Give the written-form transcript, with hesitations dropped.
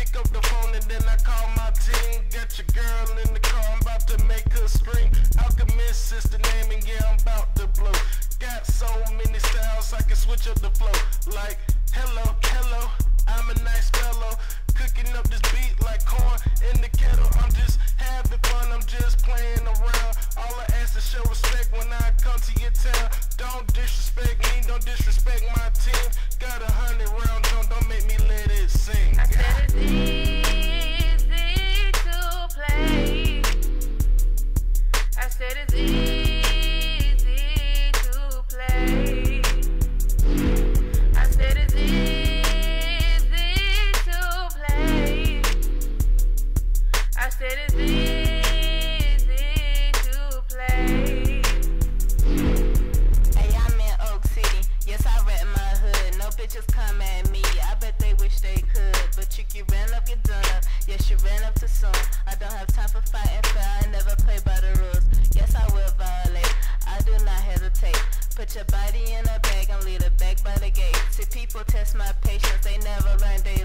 pick up the phone and then I call my team. Got your girl in the car, I'm about to make her scream. Alchemist is the name and yeah, I'm about to blow. Got so many styles I can switch up the flow. Like, hello, hello, I'm a nice fellow. Cooking up this beat like corn in the kettle. I'm just having fun, I'm just playing around. All I ask is show respect when I come to your town. Don't disrespect me, don't disrespect my team. Got 100 round drum, don't make me let it sing. I said it's easy to play. I said it's easy to play. I said it's easy to play. I said it's easy to play. Hey, I'm in Oak City. Yes, I rep my hood. No bitches come at me. I bet they wish they could. But trick, you ran up, you done up. Yes, you ran up too soon. I don't have time for fighting fair. I never play by the rules. Yes, I will violate. I do not hesitate. Put your body in a bag and leave the bag by the gate. See, people test my patience. They never learn they